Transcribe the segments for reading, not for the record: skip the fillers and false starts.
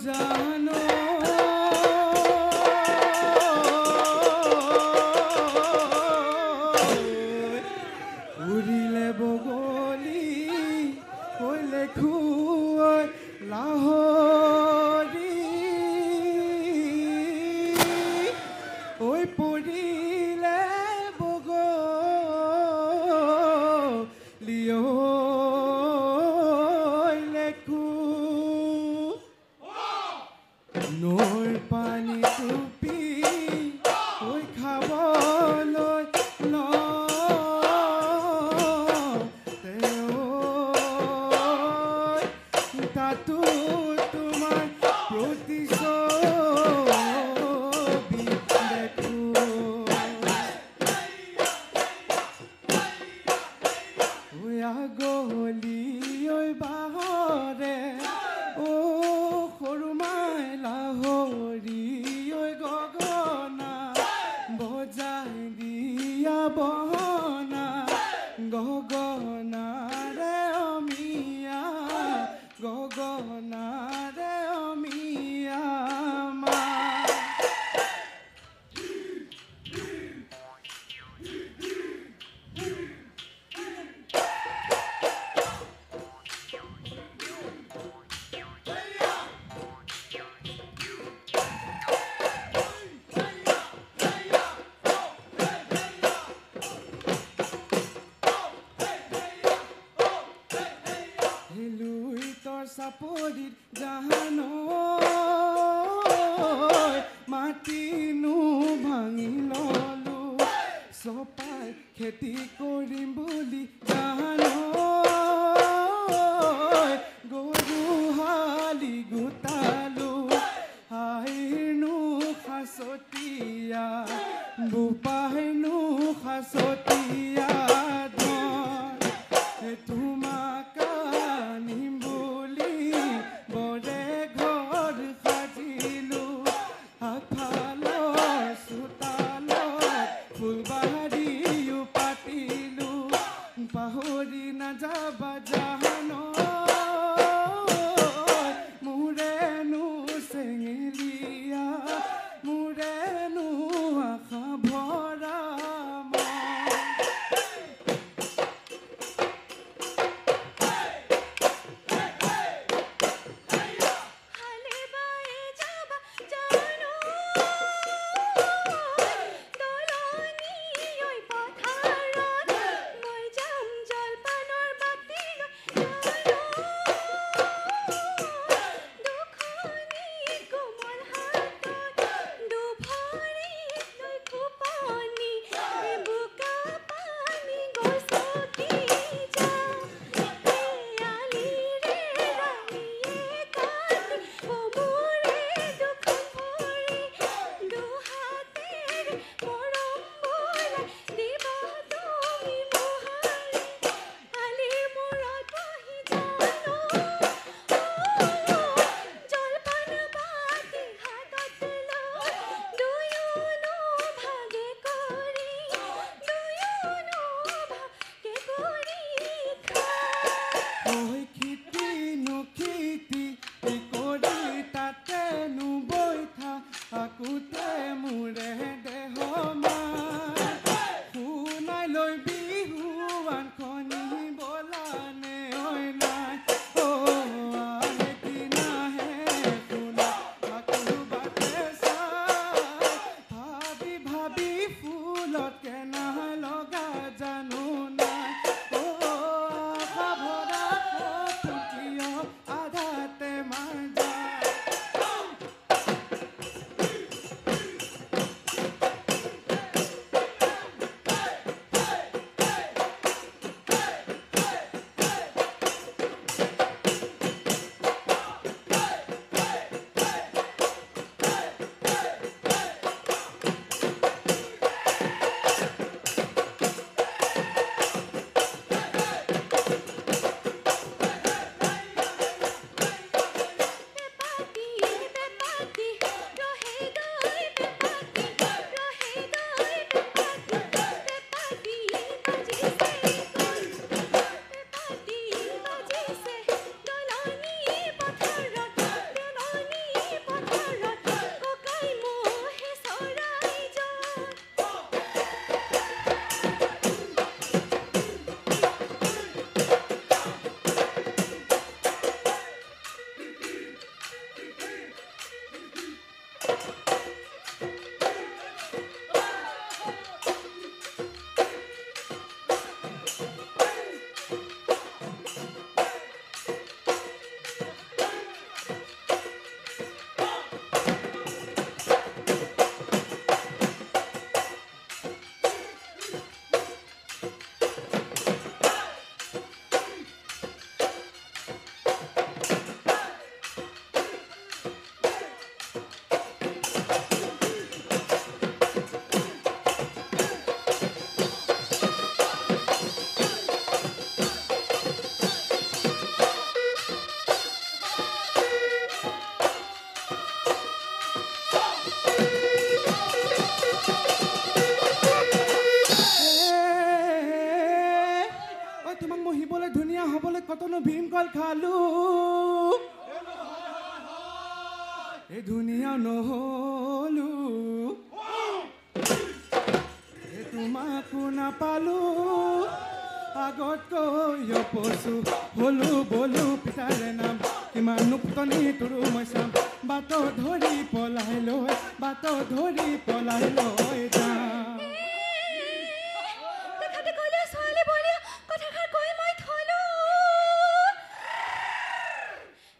জানো উৰিলে বগলী কইলে খুৱৈ লাহৰী ঐ পৰিলে বগলী নৈৰ পানী টুপি ঐ খাবলৈ তাতো তোমাৰ প্ৰতিচ্ছবি দেখো ঐ আগলি ঐ বাহৰে ও সৰু মাই লাহৰী ঐ গগনা বজাই দিয়া বহনা গগনাৰে অমিয়া গগনাৰে অমিয়া মা চাপৰিত জাহানো মাটিনো ভাঙি ললো চপাই খেতি কৰিম বুলি জাহানো গৰু হালি গোটালো হাইনো খাচতীয়া বোপাইনো খাচতীয়া তোমাক পাহৰি নাযাবা জানো মোৰেনো চেঙেলীয়া মোৰেনো আশা ভৰা কল খালো এই ধুনীয়া নহলো এই তোমাকো নাপালো আগতকৈ পচু হলো বলো পিতাৰে নাম কিমান নুকতনি তোৰো মই চাম বাট ধৰি পলাই যাম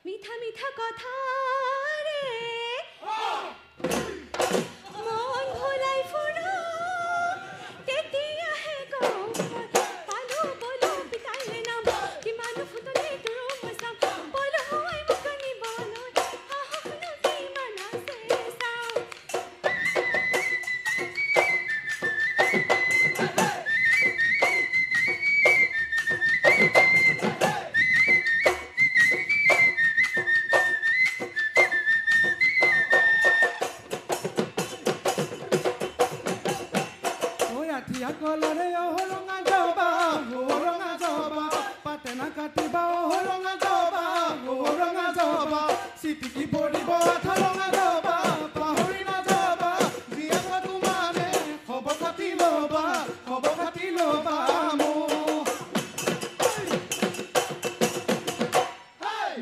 মিঠা মিঠা কথা ৰে মন ভোলাই ফুৰো তেতিয়াহে গম পালো বলো পিতাৰে নাম কিমান ফুটনি তোৰো মই চাম বলো হয় মোক নিবলৈ আহকনো কিমান আছে চাওঁ আঠিয়া কলৰে ৰঙা জবা পাতে না কাটিবা ৰঙা জবা চিটিকি পৰিব আঠা ৰঙা জবা পাহৰি নাযাবা বিয়া তোমাৰে খবৰ খাতি ল'বা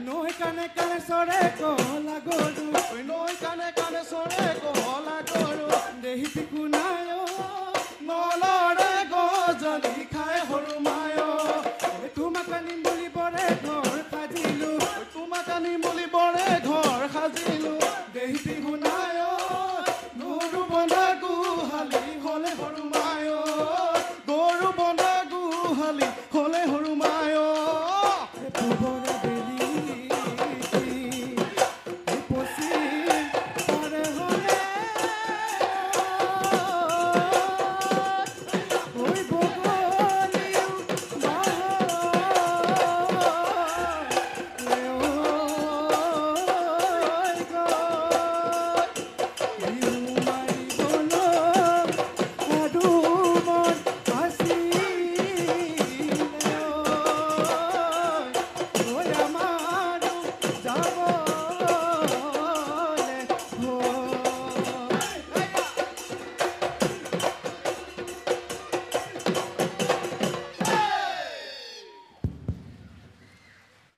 নৈ কাণে কাণে চৰে কলা গৰু নৈ কাণে কাণে চৰে কলা গৰু দেহি পিকু নাই নলৰে গজলি